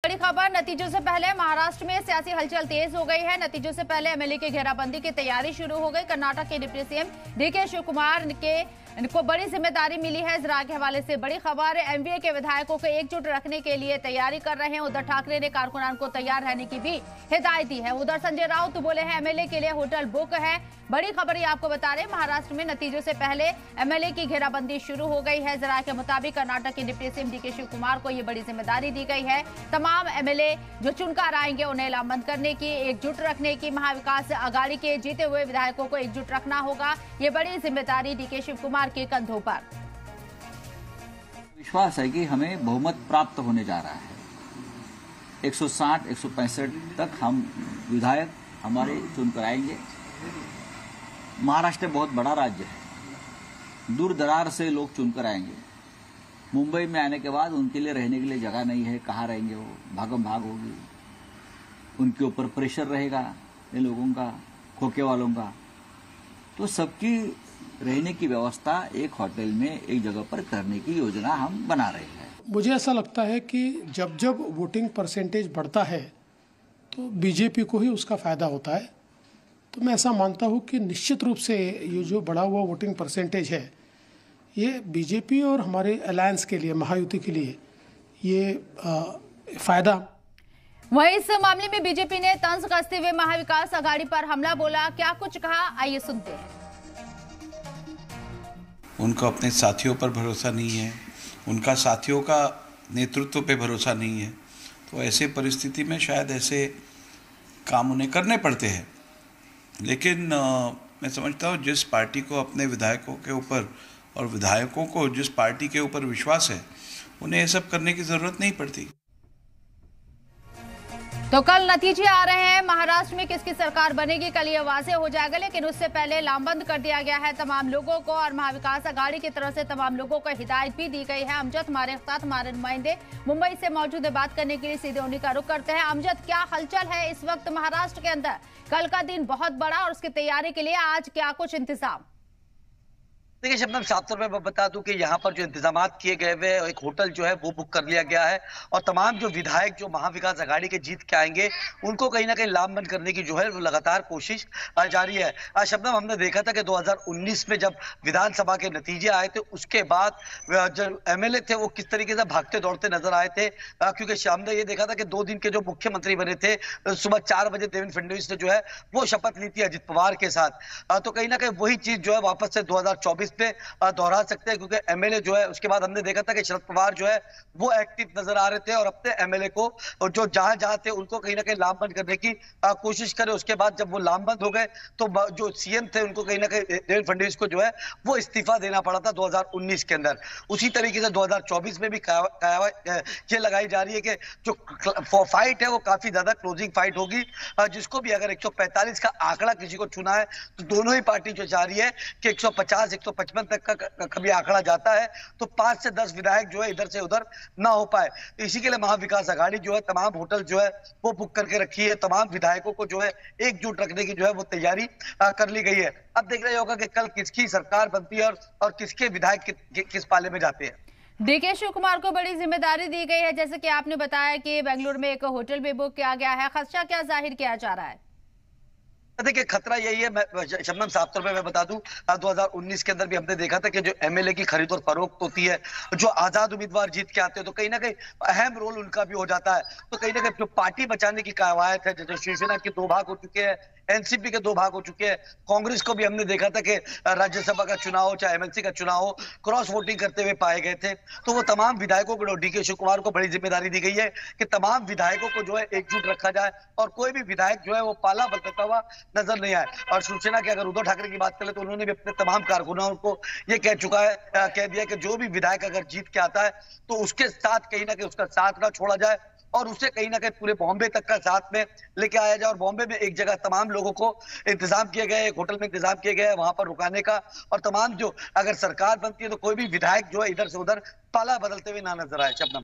बड़ी खबर, नतीजों से पहले महाराष्ट्र में सियासी हलचल तेज हो गई है। नतीजों से पहले एमएलए की घेराबंदी की तैयारी शुरू हो गई। कर्नाटक के डिप्टी सीएम डीके शिव कुमार को बड़ी जिम्मेदारी मिली है। जरा के हवाले से बड़ी खबर, एमवीए के विधायकों को एकजुट रखने के लिए तैयारी कर रहे हैं। उद्धव ठाकरे ने कारकुनान को तैयार रहने की भी हिदायत दी है। उधर संजय राउत तो बोले हैं एमएलए के लिए होटल बुक है। बड़ी खबर ये आपको बता रहे हैं, महाराष्ट्र में नतीजों से पहले एमएलए की घेराबंदी शुरू हो गई है। जरा के मुताबिक कर्नाटक के डिप्टी सीएम डीके शिव कुमार को ये बड़ी जिम्मेदारी दी गई है। तमाम एमएलए जो चुनकर आएंगे उन्हें लामबंद करने की, एकजुट रखने की, महाविकास आघाड़ी के जीते हुए विधायकों को एकजुट रखना होगा। ये बड़ी जिम्मेदारी डीके शिव कुमार के कंधों पर। विश्वास है कि हमें बहुमत प्राप्त होने जा रहा है। 160, 165 तक हम विधायक हमारे चुनकर आएंगे। महाराष्ट्र बहुत बड़ा राज्य है, दूर दरार से लोग चुनकर आएंगे। मुंबई में आने के बाद उनके लिए रहने के लिए जगह नहीं है, कहाँ रहेंगे वो, भागम भाग होगी, उनके ऊपर प्रेशर रहेगा इन लोगों का, खोखे वालों का। तो सबकी रहने की व्यवस्था एक होटल में एक जगह पर करने की योजना हम बना रहे हैं। मुझे ऐसा लगता है कि जब जब वोटिंग परसेंटेज बढ़ता है तो बीजेपी को ही उसका फायदा होता है। तो मैं ऐसा मानता हूं कि निश्चित रूप से ये जो बढ़ा हुआ वोटिंग परसेंटेज है, ये बीजेपी और हमारे अलायंस के लिए, महायुति के लिए ये फायदा। वहीं इस मामले में बीजेपी ने तंज कसते हुए महाविकास आघाड़ी पर हमला बोला। क्या कुछ कहा, आइए सुनते हैं। उनको अपने साथियों पर भरोसा नहीं है, उनका साथियों का नेतृत्व पे भरोसा नहीं है। तो ऐसे परिस्थिति में शायद ऐसे काम उन्हें करने पड़ते हैं। लेकिन मैं समझता हूँ जिस पार्टी को अपने विधायकों के ऊपर और विधायकों को जिस पार्टी के ऊपर विश्वास है, उन्हें ये सब करने की ज़रूरत नहीं पड़ती। तो कल नतीजे आ रहे हैं, महाराष्ट्र में किसकी सरकार बनेगी कल ये वाज़ेह हो जाएगा। लेकिन उससे पहले लामबंद कर दिया गया है तमाम लोगों को और महाविकास आघाड़ी की तरफ से तमाम लोगों को हिदायत भी दी गई है। अमजद हमारे साथ, हमारे नुमाइंदे मुंबई से मौजूद है, बात करने के लिए सीधे उन्हीं का रुख करते हैं। अमजद, क्या हलचल है इस वक्त महाराष्ट्र के अंदर? कल का दिन बहुत बड़ा और उसकी तैयारी के लिए आज क्या कुछ इंतजाम? देखिए शबनम, साफ तौर पे मैं बता दूं कि यहाँ पर जो इंतजाम किए गए हुए, एक होटल जो है वो बुक कर लिया गया है और तमाम जो विधायक जो महाविकास आघाड़ी के जीत के आएंगे उनको कहीं ना कहीं लामबंद करने की जो है वो लगातार कोशिश जारी है। शबनम, हमने देखा था कि 2019 में जब विधानसभा के नतीजे आए थे उसके बाद जो एमएलए थे वो किस तरीके से भागते दौड़ते नजर आए थे, क्योंकि हमने ये देखा था कि 2 दिन के जो मुख्यमंत्री बने थे, सुबह 4 बजे देवेंद्र फडणवीस ने जो है वो शपथ ली थी अजित पवार के साथ। तो कहीं ना कहीं वही चीज जो है वापस से 2024 पे दोहरा सकते हैं, क्योंकि एमएलए जो है उसके बाद हमने देखा था कि शरद पवार जो है वो एक्टिव नजर आ रहे थे और अपने एमएलए को जो जहां थे उनको कहीं ना कहीं लामबंद करने की कोशिश करे। उसके बाद जब वो लामबंद हो गए तो जो सीएम थे उनको कहीं ना कहीं देवेंद्र फडणवीस को जो है वो इस्तीफा देना पड़ा था 2019 के अंदर। उसी तरीके से 2024 में भी ये लगाई जा रही है कि जो फाइट है वो काफी ज्यादा क्लोजिंग फाइट होगी, जिसको भी अगर 145 का आंकड़ा किसी को चुना है तो दोनों ही पार्टी जो चाह रही है कि 150, 155 तक का कभी आंकड़ा जाता है तो 5 से 10 विधायक जो है इधर से उधर ना हो पाए। तो इसी के लिए महाविकास आघाड़ी जो है तमाम होटल जो है वो बुक करके रखी है, तमाम विधायकों को जो है एकजुट रखने की जो है वो तैयारी कर ली गई है। अब देख रहे होगा कि कल किसकी सरकार बनती है और किसके विधायक किस पाले में जाते हैं। डीके शिव कुमार को बड़ी जिम्मेदारी दी गई है, जैसे कि आपने बताया कि बेंगलुरु में एक होटल भी बुक किया गया है। खदशा क्या जाहिर किया जा रहा है? देखिए खतरा यही है, शबनम साफ तौर पे मैं बता दूं 2019 के अंदर भी हमने देखा था कि जो एमएलए की खरीद और फरोख्त होती है, जो आजाद उम्मीदवार जीत के आते हैं तो कहीं ना कहीं अहम रोल उनका भी हो जाता है। तो कहीं ना कहीं जो पार्टी बचाने की कवायद है, जैसे शिवसेना के 2 भाग हो चुके हैं, एनसीपी के 2 भाग हो चुके हैं, कांग्रेस को भी हमने देखा था कि राज्यसभा का चुनाव हो चाहे एमएलसी का चुनाव हो, क्रॉस वोटिंग करते हुए पाए गए थे। तो वो तमाम विधायकों को, डीके शिव कुमार को बड़ी जिम्मेदारी दी गई है कि तमाम विधायकों को जो है एकजुट रखा जाए और कोई भी विधायक जो है वो पाला बदलता हुआ नजर नहीं आए। और शिवसेना के अगर उद्धव ठाकरे की बात करें तो उन्होंने भी अपने तमाम कारकुनों को ये कह दिया कि जो भी विधायक अगर जीत के आता है तो उसके साथ कहीं ना कहीं उसका साथ ना छोड़ा जाए और उसे कहीं ना कहीं पूरे बॉम्बे तक का साथ में लेके आया जाए। और बॉम्बे में एक जगह तमाम लोगों को इंतजाम किए गए, एक होटल में इंतजाम किए गए वहां पर रुकाने का, और तमाम जो अगर सरकार बनती है तो कोई भी विधायक जो है इधर से उधर पाला बदलते हुए ना नजर आए। शबनम।